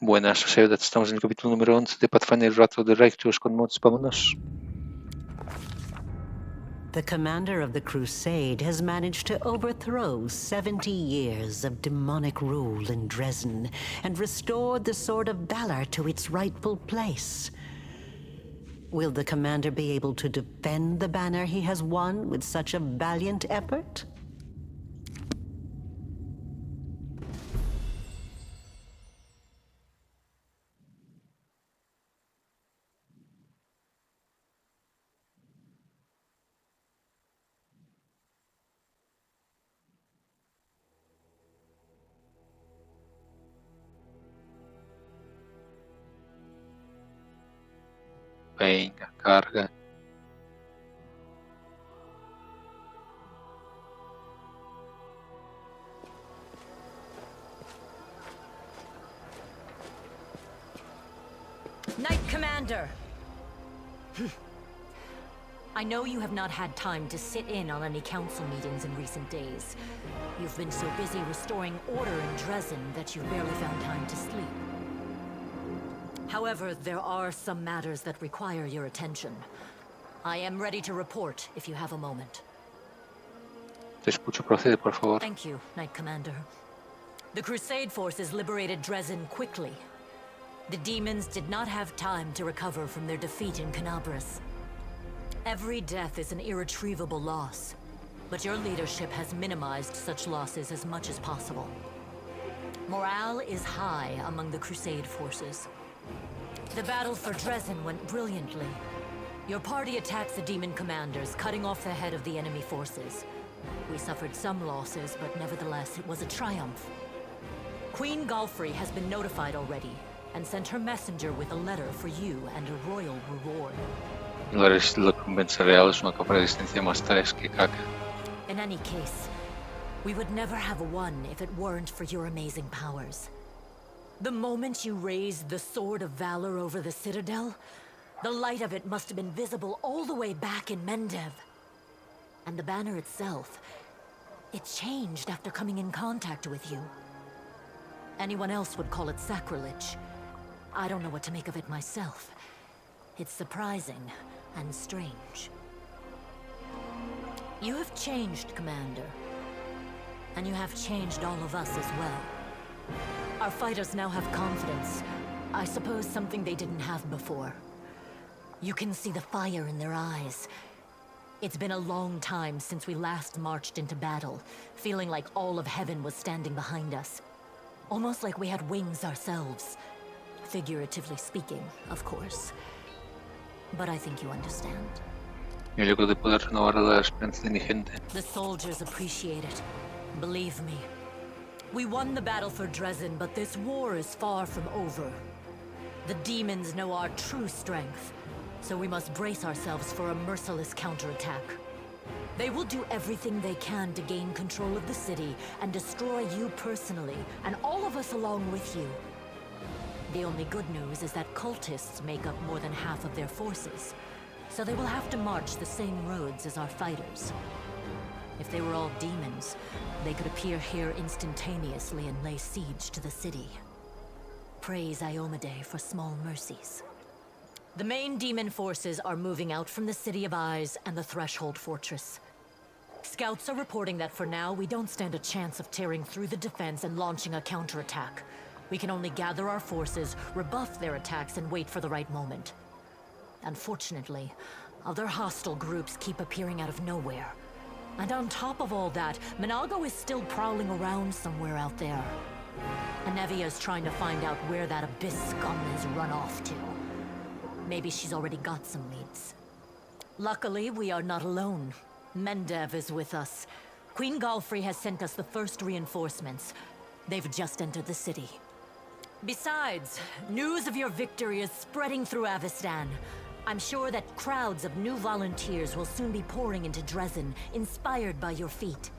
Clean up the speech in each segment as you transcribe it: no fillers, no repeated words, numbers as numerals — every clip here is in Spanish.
Buenas, Sociedad. Estamos en el capítulo número 11 de Pathfinder Wrath of the Righteous con mods. Vámonos. The commander of the crusade has managed to overthrow 70 years of demonic rule in Dresden and restored the Sword of Valor to its rightful place. Will the commander be able to defend the banner he has won with such a valiant effort? Venga, carga. Knight Commander! I know you have not had time to sit in on any council meetings in recent days. You've been so busy restoring order in Dresden that you've barely found time to sleep. However, there are some matters that require your attention. I am ready to report if you have a moment. Te escucho, procede, por favor. Thank you, Knight Commander. The Crusade forces liberated Dresden quickly. The demons did not have time to recover from their defeat in Canabras. Every death is an irretrievable loss, but your leadership has minimized such losses as much as possible. Morale is high among the Crusade forces. The battle for Dresden went brilliantly. Your party attacked the demon commanders, cutting off the head of the enemy forces. We suffered some losses, but nevertheless, it was a triumph. Queen Galfrey has been notified already, and sent her messenger with a letter for you and a royal reward. La recompensa real es una capa de resistencia más 3 que caca. In any case, we would never have won if it weren't for your amazing powers. The moment you raised the Sword of Valor over the Citadel, the light of it must have been visible all the way back in Mendev. And the banner itself, it changed after coming in contact with you. Anyone else would call it sacrilege. I don't know what to make of it myself. It's surprising and strange. You have changed, Commander. And you have changed all of us as well. Our fighters now have confidence. I suppose something they didn't have before. You can see the fire in their eyes. It's been a long time since we last marched into battle, feeling like all of heaven was standing behind us. Almost like we had wings ourselves. Figuratively speaking, of course. But I think you understand. Yo logro de poder renovar la esperanza de mi gente. The soldiers appreciate it. Believe me. We won the battle for Dresden, but this war is far from over. The demons know our true strength, so we must brace ourselves for a merciless counterattack. They will do everything they can to gain control of the city and destroy you personally, and all of us along with you. The only good news is that cultists make up more than half of their forces, so they will have to march the same roads as our fighters. If they were all demons, they could appear here instantaneously and lay siege to the city. Praise Iomade for small mercies. The main demon forces are moving out from the City of Eyes and the Threshold Fortress. Scouts are reporting that for now, we don't stand a chance of tearing through the defense and launching a counterattack. We can only gather our forces, rebuff their attacks, and wait for the right moment. Unfortunately, other hostile groups keep appearing out of nowhere. And on top of all that, Minago is still prowling around somewhere out there. Anevia is trying to find out where that Abyss scum has run off to. Maybe she's already got some leads. Luckily, we are not alone. Mendev is with us. Queen Galfrey has sent us the first reinforcements. They've just entered the city. Besides, news of your victory is spreading through Avistan. I'm sure that crowds of new volunteers will soon be pouring into Dresden, inspired by your feat.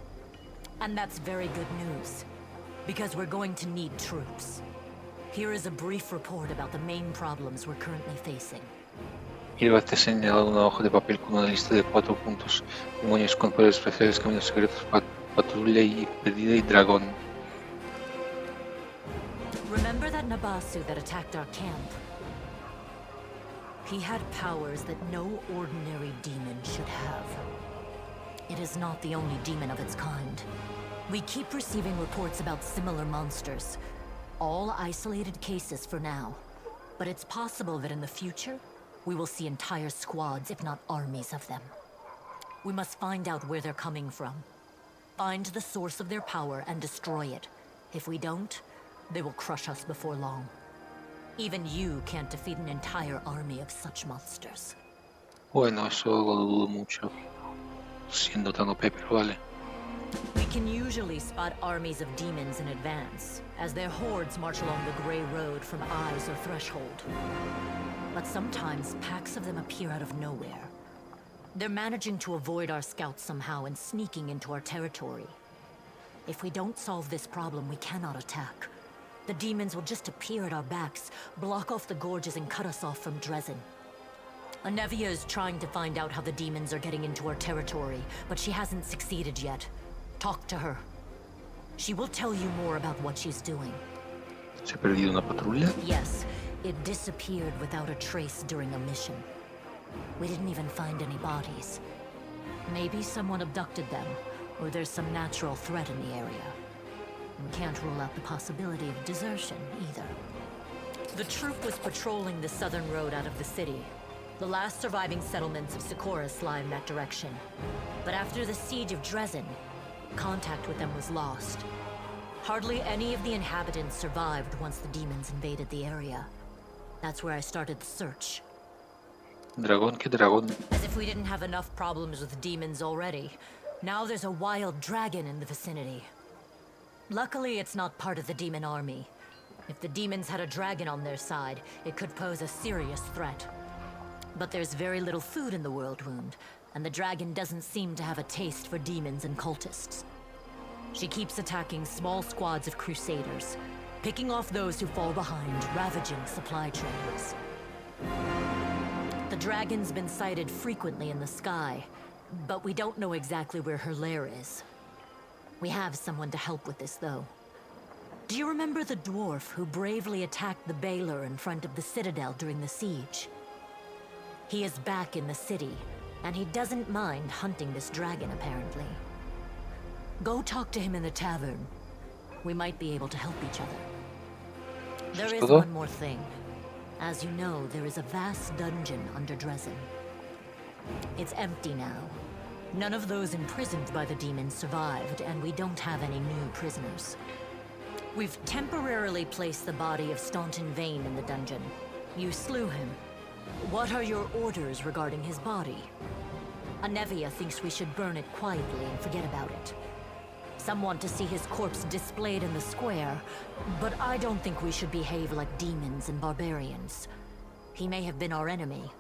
And that's very good news, because we're going to need troops. Here is a brief report about the main problems we're currently facing. Irva te señala una hoja de papel con una lista de 4 puntos. Demonios con poderes especiales, caminos secretos, patrulla y pedida y dragón. Remember that Basu that attacked our camp. He had powers that no ordinary demon should have. It is not the only demon of its kind. We keep receiving reports about similar monsters. All isolated cases for now. But it's possible that in the future, we will see entire squads, if not armies of them. We must find out where they're coming from. Find the source of their power and destroy it. If we don't, they will crush us before long. Even you can't defeat an entire army of such monsters. Bueno, eso lo dudo mucho, siendo tan OP, pero vale. We can usually spot armies of demons in advance, as their hordes march along the gray road from Eyes or Threshold. But sometimes packs of them appear out of nowhere. They're managing to avoid our scouts somehow and sneaking into our territory. If we don't solve this problem, we cannot attack. The demons will just appear at our backs, block off the gorges and cut us off from Dresden. Anevia is trying to find out how the demons are getting into our territory, but she hasn't succeeded yet. Talk to her. She will tell you more about what she's doing. ¿Se ha perdido una patrulla? Yes, it disappeared without a trace during a mission. We didn't even find any bodies. Maybe someone abducted them, or there's some natural threat in the area. We can't rule out the possibility of desertion, either. The troop was patrolling the southern road out of the city. The last surviving settlements of Sikoris lie in that direction. But after the siege of Dresden, contact with them was lost. Hardly any of the inhabitants survived once the demons invaded the area. That's where I started the search. Dragón, ¿qué dragón? As if we didn't have enough problems with demons already. Now there's a wild dragon in the vicinity. Luckily, it's not part of the demon army. If the demons had a dragon on their side, it could pose a serious threat. But there's very little food in the World Wound, and the dragon doesn't seem to have a taste for demons and cultists. She keeps attacking small squads of crusaders, picking off those who fall behind, ravaging supply trains. The dragon's been sighted frequently in the sky, but we don't know exactly where her lair is. We have someone to help with this, though. Do you remember the dwarf who bravely attacked the Baylor in front of the citadel during the siege? He is back in the city, and he doesn't mind hunting this dragon, apparently. Go talk to him in the tavern. We might be able to help each other. There is one more thing. As you know, there is a vast dungeon under Dresden. It's empty now. None of those imprisoned by the demons survived, and we don't have any new prisoners. We've temporarily placed the body of Staunton Vane in the dungeon. You slew him. What are your orders regarding his body? Anevia thinks we should burn it quietly and forget about it. Some want to see his corpse displayed in the square, but I don't think we should behave like demons and barbarians. He may have been our enemy,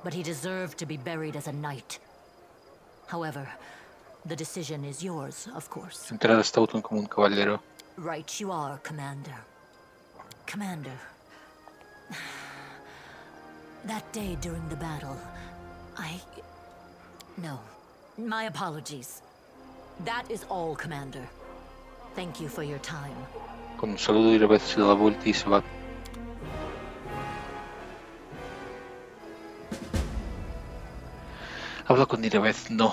but he deserved to be buried as a knight. However, the decision is yours, of course. Entrada Staunton como un caballero. Right you are, Commander. Commander. That day during the battle, No. My apologies. That is all, Commander. Thank you for your time. Con un saludo y Iraveth se da la vuelta y se va. Habla con Iraveth, no.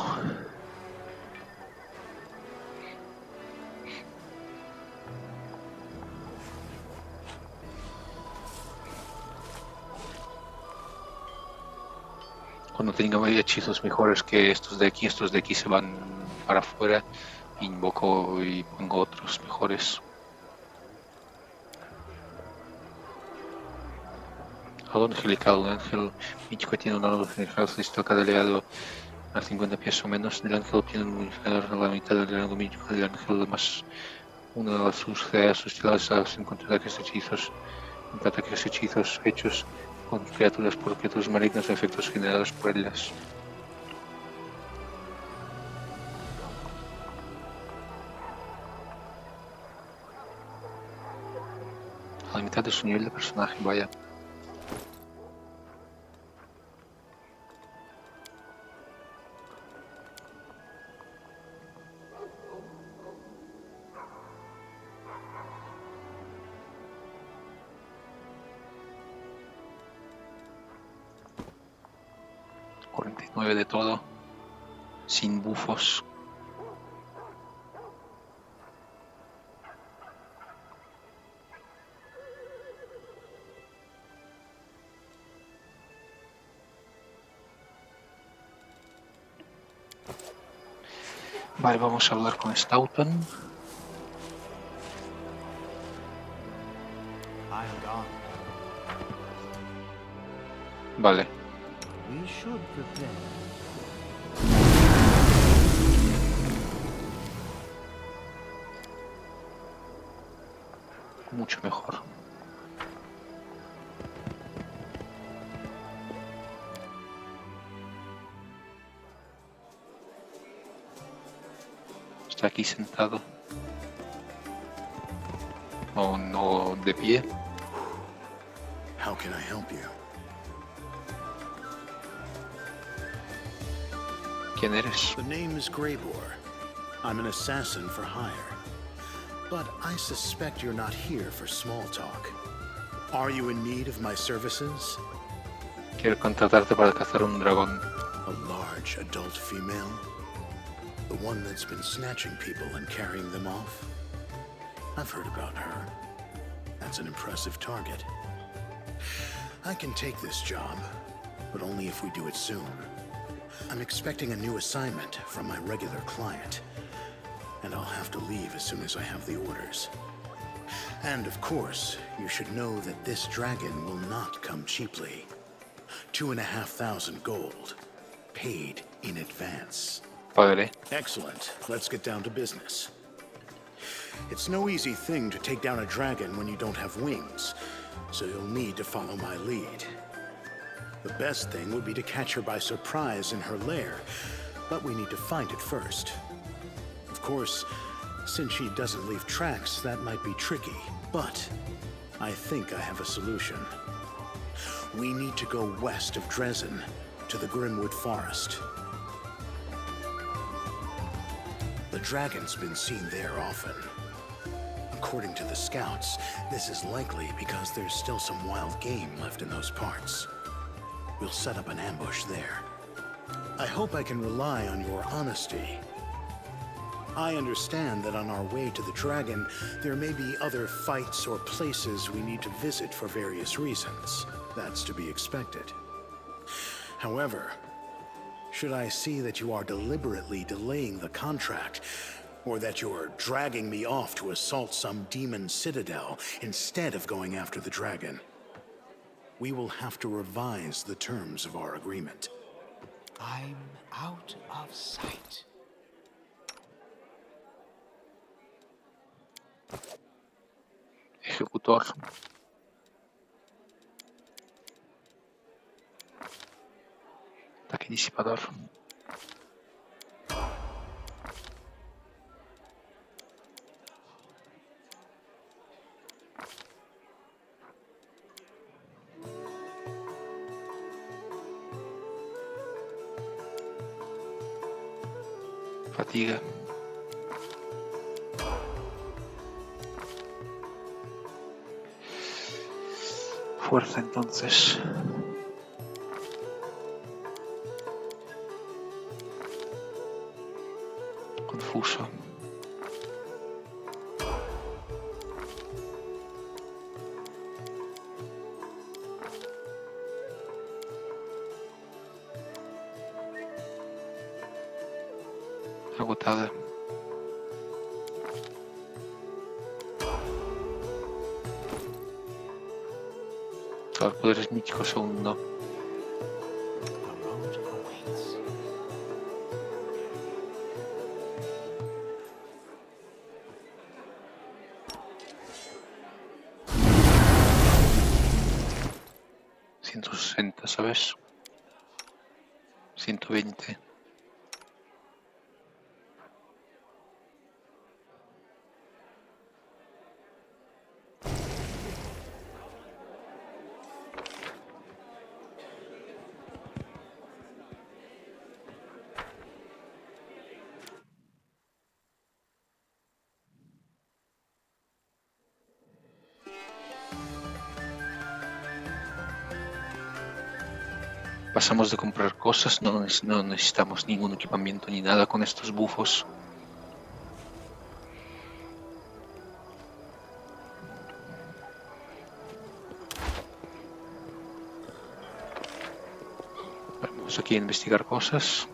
Cuando tenga hechizos mejores que estos de aquí se van para afuera. Invoco y pongo otros mejores. Algo angelical, un ángel mítico que tiene una luz angelical celestial aliado a 50 pies o menos. El ángel tiene un inferior a la mitad del rango mítico del ángel más una de sus ideas hostilidades a los ataques hechizos. Ataques hechizos hechos con criaturas por criaturas malignas o efectos generados por ellas. A la mitad de su nivel de personaje, vaya. 49 de todo. Sin bufos. Vale, vamos a hablar con Stoughton. I am gone. Vale. We should prepare. Mucho mejor. Está aquí sentado. O no de pie. How can I help you? ¿Quién eres? The name is Greybor. I'm an assassin for hire. But I suspect you're not here for small talk. Are you in need of my services? Quiero contratarte para cazar un dragón. A large adult female? The one that's been snatching people and carrying them off? I've heard about her. That's an impressive target. I can take this job, but only if we do it soon. I'm expecting a new assignment from my regular client, and I'll have to leave as soon as I have the orders. And of course, you should know that this dragon will not come cheaply. 2,500 gold, paid in advance. Padre. Excellent. Let's get down to business. It's no easy thing to take down a dragon when you don't have wings, so you'll need to follow my lead. The best thing would be to catch her by surprise in her lair, but we need to find it first. Of course, since she doesn't leave tracks, that might be tricky, but I think I have a solution. We need to go west of Dresden, to the Grimwood Forest. The dragon's been seen there often. According to the scouts, this is likely because there's still some wild game left in those parts. We'll set up an ambush there. I hope I can rely on your honesty. I understand that on our way to the dragon, there may be other fights or places we need to visit for various reasons. That's to be expected. However, should I see that you are deliberately delaying the contract, or that you're dragging me off to assault some demon citadel instead of going after the dragon, we will have to revise the terms of our agreement. I'm out of sight. Ejecutor. Ataque disipador. Fatiga. Fuerza entonces. Confuso. Agotada. Los poderes míticos aún no. The road awaits. $160, ¿sabes? 120. Pasamos de comprar cosas, no necesitamos ningún equipamiento ni nada con estos bufos. Vamos aquí a investigar cosas.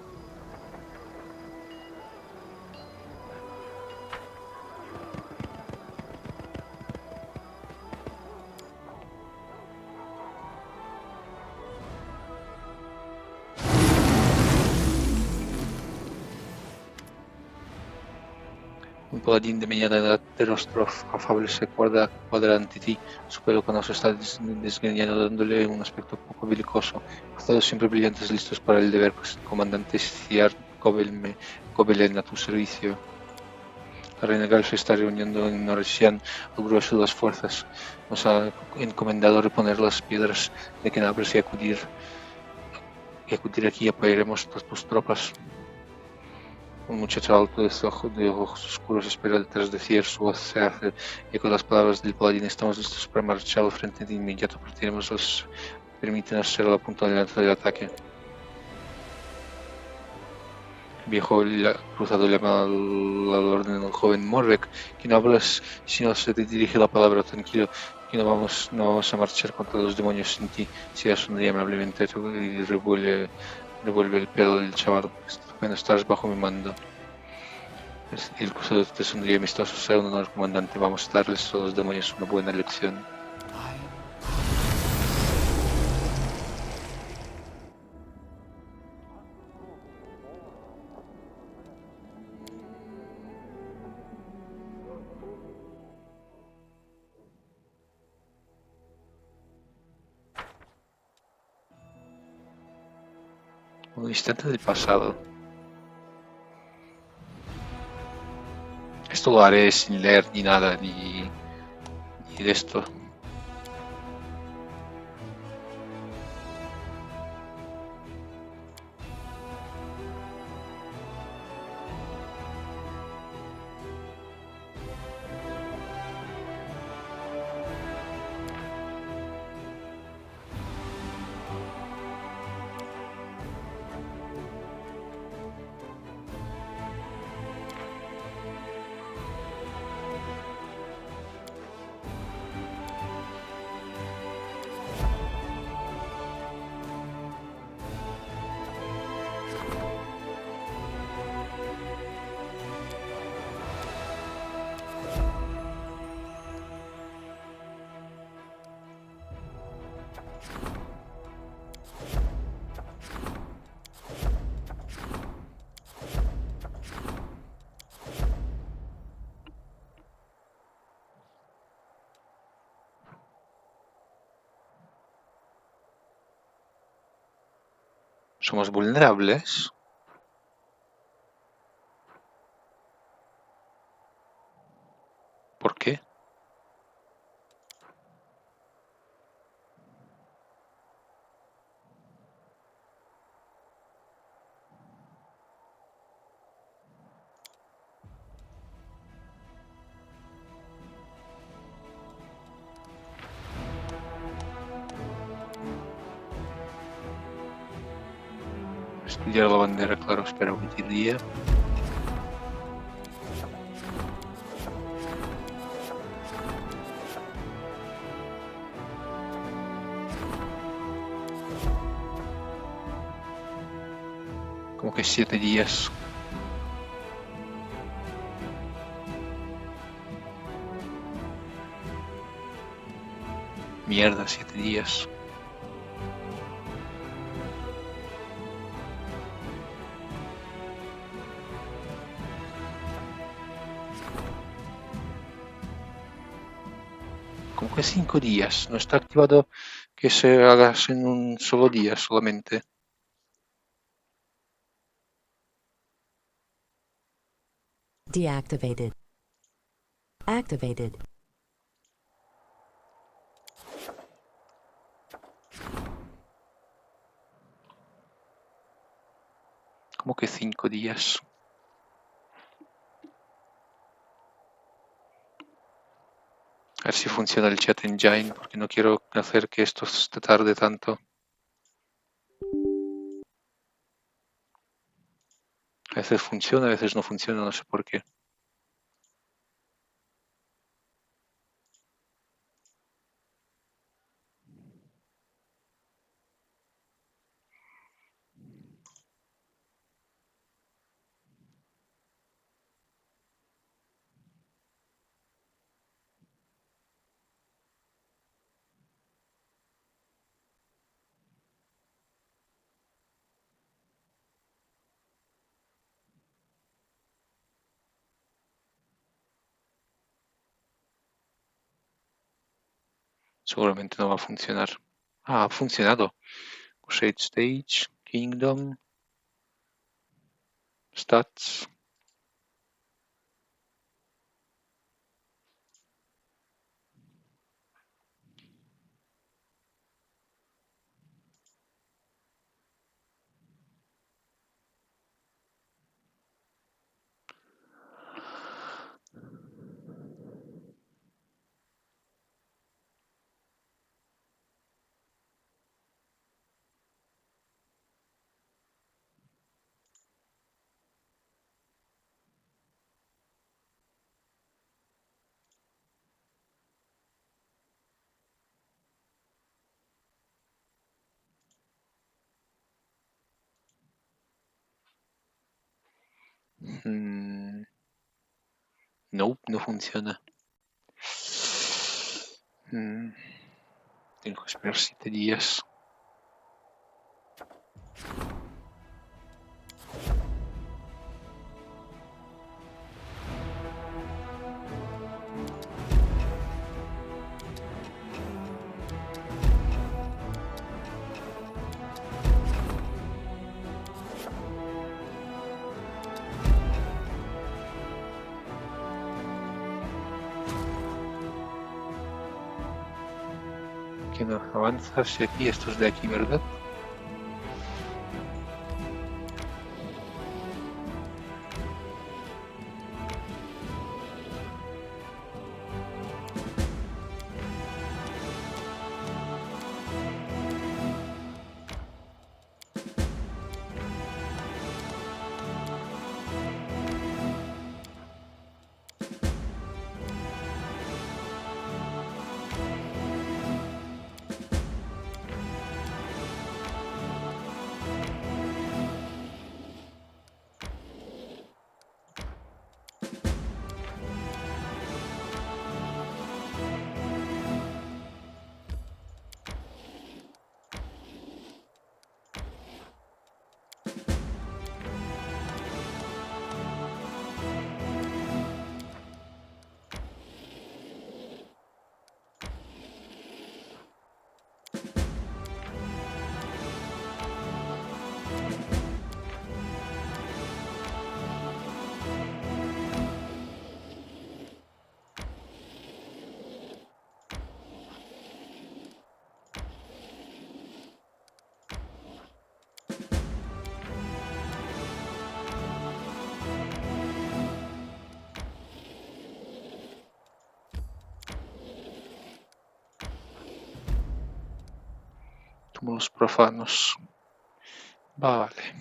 Un paladín de mediana edad, de rostro afable, se cuadra ante ti. Su pelo canoso está desgreñado, dándole un aspecto poco belicoso. Ojos siempre brillantes, listos para el deber, pues el comandante Ciar Cobelen a tu servicio. La reina Gal se está reuniendo en Noresian al grueso de las fuerzas. Nos ha encomendado reponer las piedras de Kenabres y acudir aquí y apoyaremos a tus tropas. Un muchacho alto de ojos oscuros espera detrás de Cier, su voz se hace eco de las palabras del paladín. Estamos listos para marchar al frente de inmediato, partiremos los permiten ser la punta de lanza del ataque. El viejo cruzado llama al orden al joven Morrek, quien habla si no se te dirige la palabra. Tranquilo, que no vamos a marchar contra los demonios sin ti. Si sonríe amablemente y revuelve el pelo del chaval. Bueno, estás bajo mi mando. El cruzado te sonríe amistoso. Sea un honor, comandante. Vamos a darles a los demonios una buena lección. Un instante del pasado. Esto lo haré sin leer ni nada, ni de esto. Somos vulnerables. ¿Por qué? Estudiar la bandera, claro, espera un día. Como que 7 días. Mierda, 7 días. Como que 5 días. No está activado que se haga en un solo día solamente. Deactivated. Activated. Como que 5 días. A ver si funciona el chat engine, porque no quiero hacer que esto se tarde tanto. A veces funciona, a veces no funciona, no sé por qué. Seguramente no va a funcionar. Ah, ha funcionado. Shade Stage, Kingdom, Stats. No, no funciona. Tengo que esperar 7 días. Que no avanzas aquí, estos de aquí, ¿verdad? Túmulos profanos. Vale.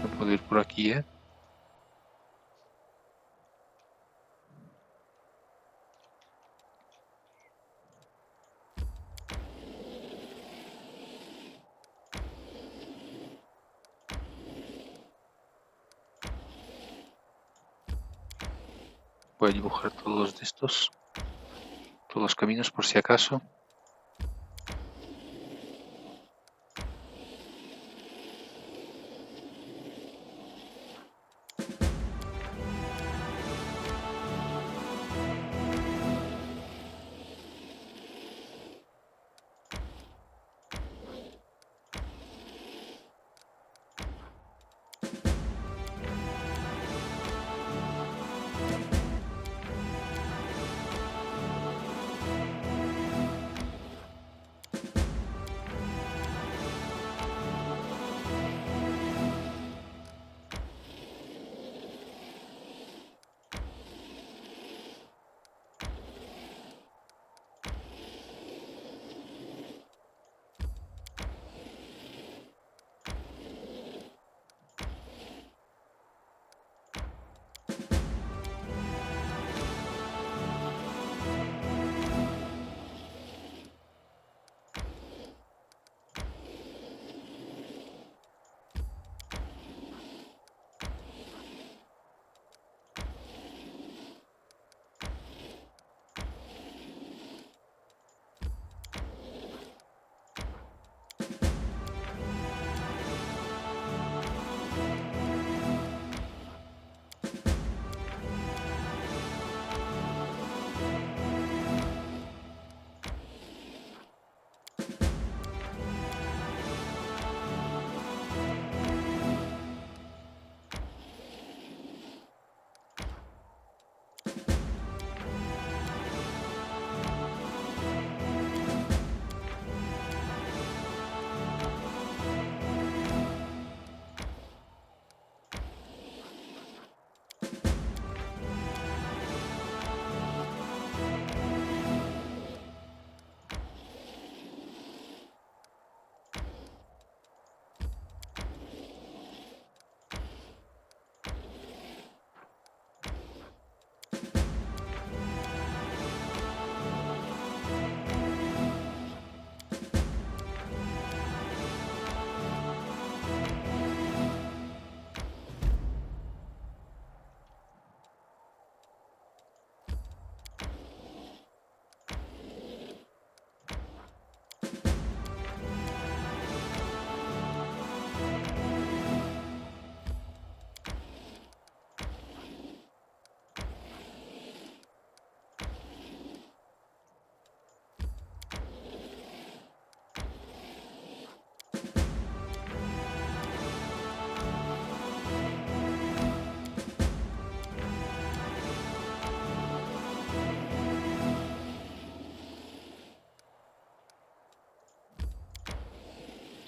No puedo ir por aquí, ¿eh? Voy a dibujar todos los de estos. Todos los caminos por si acaso.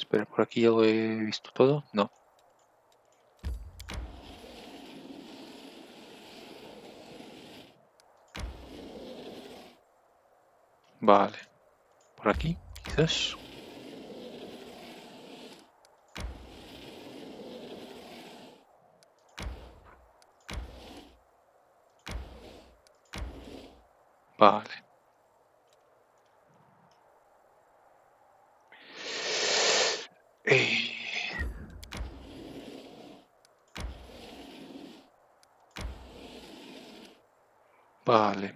Espera, por aquí ya lo he visto todo. No. Vale. Por aquí, quizás. Vale. Eh, Vale.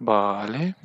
Vale.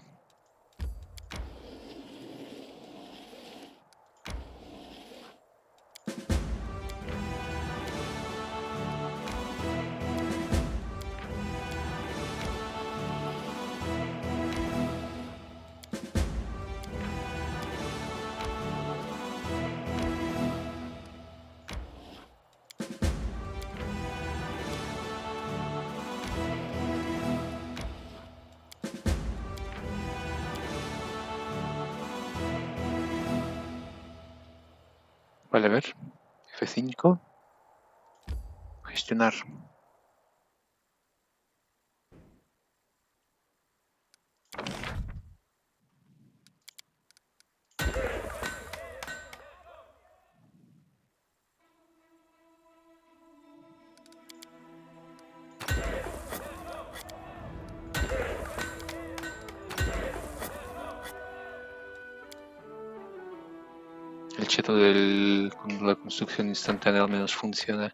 Vale, a ver. F5. Gestionar. El cheto de la construcción instantánea al menos funciona.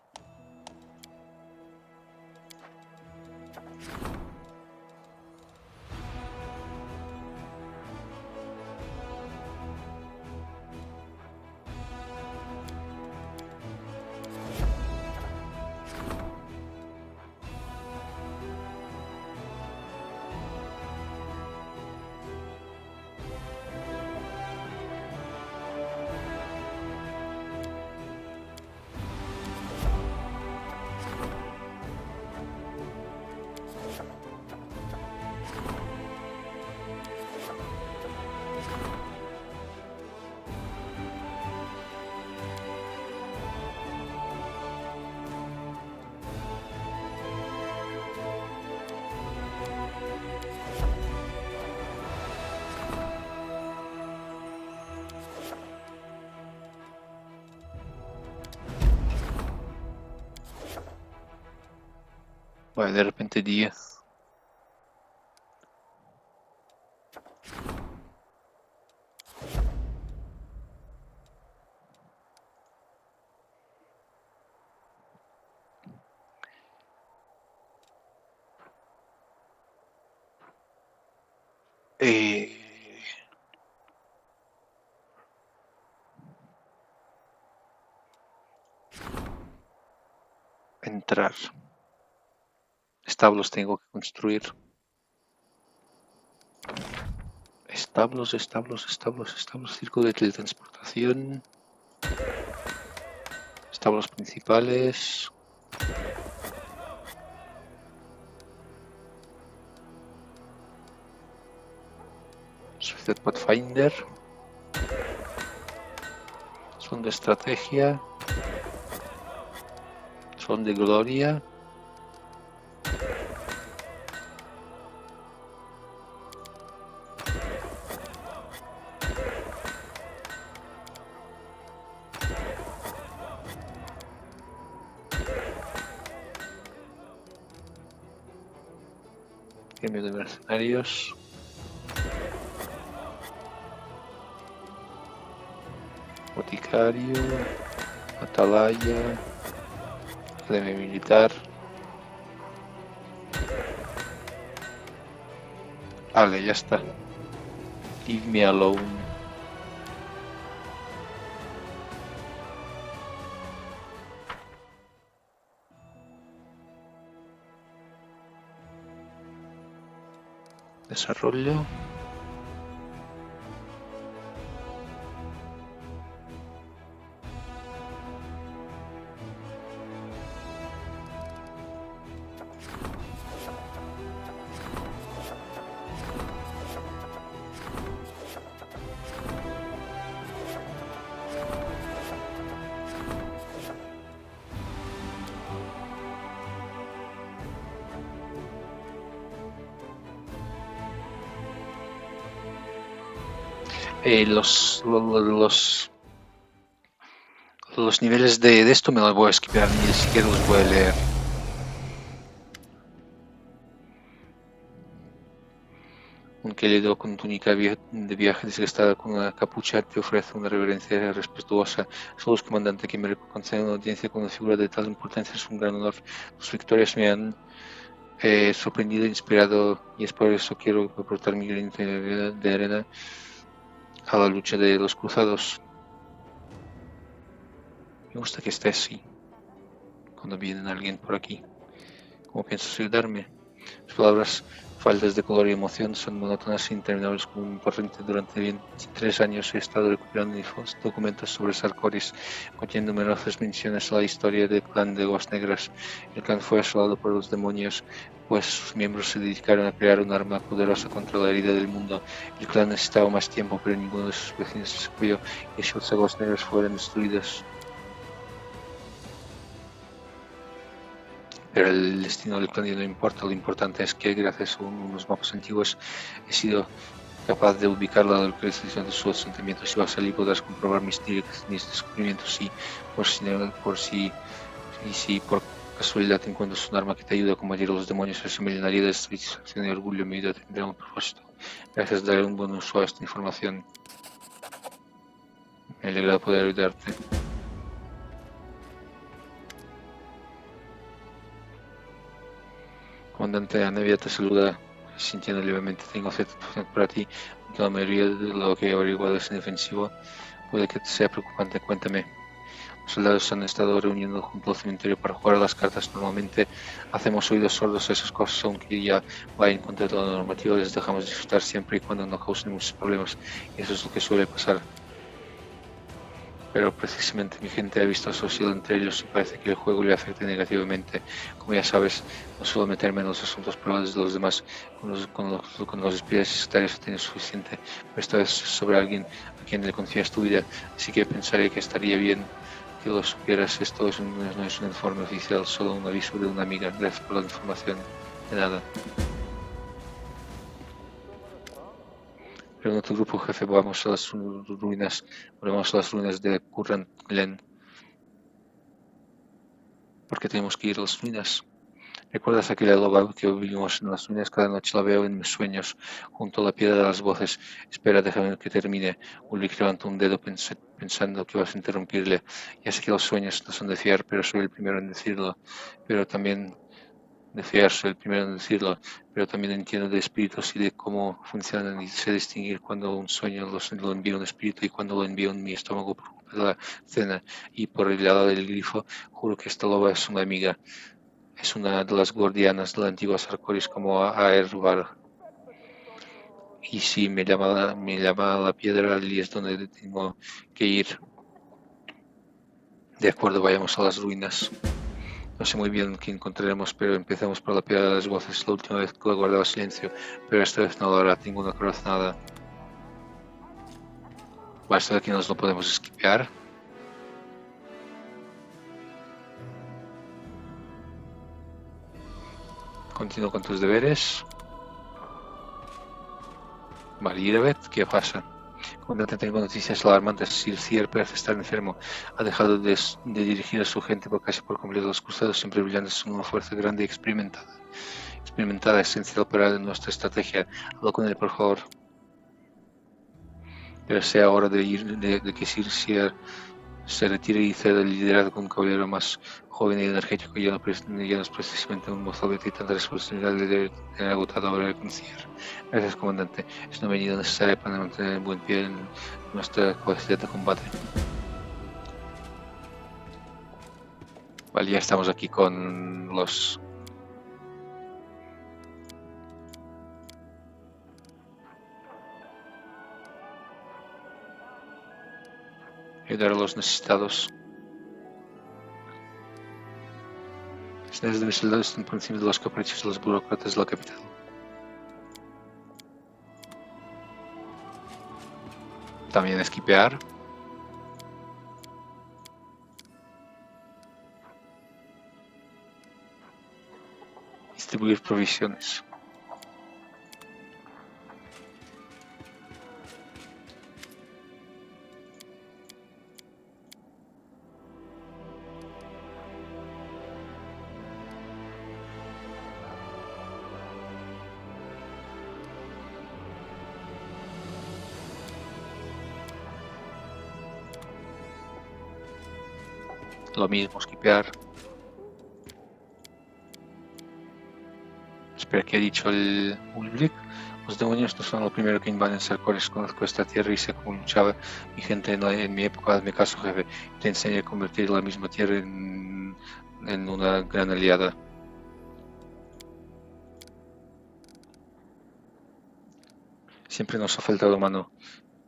Vale, de repente 10. Eh, Entrar. Establos tengo que construir. Establos, establos, establos, establos. Círculo de teletransportación. Establos principales. Sociedad Pathfinder. Son de estrategia. Son de gloria. Cambio de mercenarios. Boticario. Atalaya. Academia militar. Vale, ya está. Leave me alone. Desarrollo. Los niveles de esto me los voy a esquivar, ni siquiera los voy a leer. Un cálido con túnica de viaje desgastada con una capucha te ofrece una reverencia respetuosa. Solo el comandante que me concede una audiencia con una figura de tal importancia es un gran honor. Sus victorias me han sorprendido e inspirado, y es por eso quiero aportar mi granito de arena a la lucha de los cruzados. Me gusta que esté así cuando viene alguien por aquí. ¿Cómo piensas ayudarme? Sus palabras faltas de color y emoción son monótonas e interminables como un corriente. Durante 23 años he estado recuperando documentos sobre Sarkoris, conteniendo numerosas menciones a la historia del clan de Aguas Negras. El clan fue asolado por los demonios, pues sus miembros se dedicaron a crear un arma poderosa contra la herida del mundo. El clan necesitaba más tiempo, pero ninguno de sus vecinos se apoyó y así los Aguas Negras fueron destruidos. Pero el destino del clan ya no importa, lo importante es que gracias a unos mapas antiguos he sido capaz de ubicar la localización de sus asentamientos y vas a salir podrás comprobar mis descubrimientos y si por casualidad encuentras un arma que te ayuda a combatir a los demonios, esa milenaria de satisfacción y orgullo mi vida tendrá un propósito. Gracias, daré un buen uso a esta información. Me alegra poder ayudarte. Comandante Anevia te saluda, sintiendo levemente. Tengo cierta información para ti, aunque la mayoría de lo que he averiguado es indefensivo. Puede que te sea preocupante, cuéntame. Los soldados han estado reuniendo junto al cementerio para jugar a las cartas. Normalmente hacemos oídos sordos a esas cosas, aunque ya vaya en contra de la normativa, les dejamos disfrutar siempre y cuando no causen muchos problemas. Y eso es lo que suele pasar. Pero precisamente mi gente ha visto asociado entre ellos y parece que el juego le afecta negativamente. Como ya sabes, no suelo meterme en los asuntos privados de los demás. Con los espías sectarios he tenido suficiente, pero esta vez sobre alguien a quien le confías tu vida, así que pensaré que estaría bien que lo supieras. Esto no es un informe oficial, solo un aviso de una amiga. Gracias por la información. De nada. Reúne tu grupo, jefe. Volvamos a las ruinas de Current Glen. ¿Por qué tenemos que ir a las ruinas? ¿Recuerdas aquella loba que vimos en las ruinas? Cada noche la veo en mis sueños, junto a la piedra de las voces. Espera, déjame que termine. Ulrich levantó un dedo pensando que vas a interrumpirle. Ya sé que los sueños no son de fiar, pero soy el primero en decirlo. Pero también de fiarse, el primero en decirlo, pero también entiendo de espíritus y de cómo funcionan y sé distinguir cuando un sueño lo envía un espíritu y cuando lo envía en mi estómago por culpa de la cena. Y por el lado del grifo, juro que esta loba es una amiga, es una de las guardianas de la antigua Sarkoris como Aervar. Y si me llama a la piedra, allí es donde tengo que ir. De acuerdo, vayamos a las ruinas. No sé muy bien qué encontraremos, pero empezamos por la piedra de las voces. La última vez que la guardaba silencio, pero esta vez no lo hará. Tengo una corazonada. Basta que nos lo podemos esquivar. Continúo con tus deberes. Vale, Irebet, ¿qué pasa? Comandante, tengo noticias alarmantes. Sir Cier parece estar enfermo. Ha dejado de dirigir a su gente casi por completo. Los cruzados, siempre brillantes, son una fuerza grande y experimentada. Experimentada, esencial para nuestra estrategia. Habla con él, por favor. Pero sea hora de que Sir Cier se retire y ceda el liderazgo con un caballero más joven y energético. Ya no es precisamente un mozalbete y tanta responsabilidad de tener agotado ahora con Cier. Gracias, comandante. Es una medida necesaria para mantener en buen pie en nuestra capacidad de combate. Vale, ya estamos aquí con los... ayudar a los necesitados. Las necesidades de mis soldados están por encima de los caprichos de los burócratas de la capital. También esquipear. Distribuir provisiones. Lo mismo, esquipear. Espera, ¿qué ha dicho el Ulbrick? Los demonios no son lo primero que invaden Sarkores. Conozco esta tierra y sé cómo luchaba mi gente en mi época. Hazme caso, jefe. Te enseñé a convertir la misma tierra en una gran aliada. Siempre nos ha faltado mano.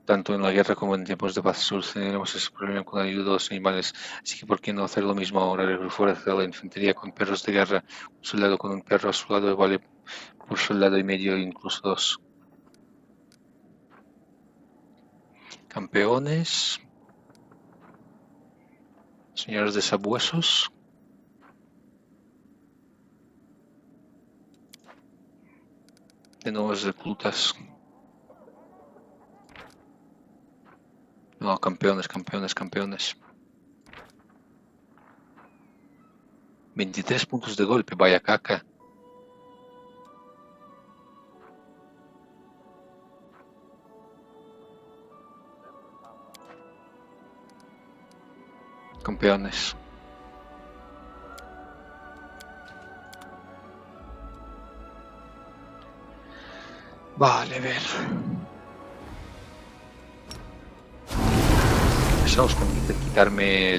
Tanto en la guerra como en tiempos de paz solucionaremos ese problema con la ayuda de los animales, así que ¿por qué no hacer lo mismo ahora? Refuerza la infantería con perros de guerra. Un soldado con un perro a su lado vale por soldado y medio, incluso dos. Campeones. Señores de sabuesos. De nuevos reclutas. No, campeones. 23 puntos de golpe, vaya caca. Campeones. Vale, a ver. Eso os permite quitarme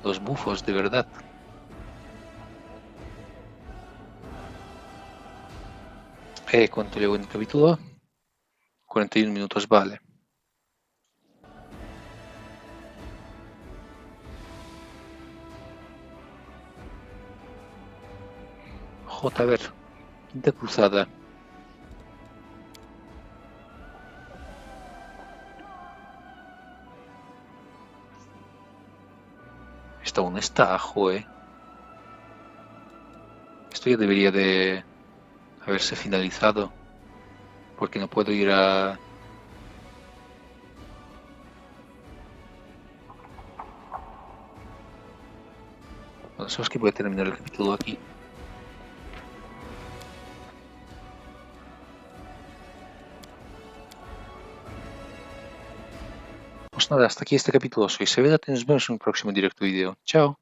los bufos, de verdad. ¿Cuánto llevo en el capítulo? 41 minutos, vale. A ver. Quinta cruzada. Esto aún está, joe. Esto ya debería de haberse finalizado. Porque no puedo ir a... Bueno, sabes que voy a terminar el capítulo aquí. Pues nada, hasta aquí este capítulo. Soy Seveda, nos vemos en un próximo directo vídeo. Chao.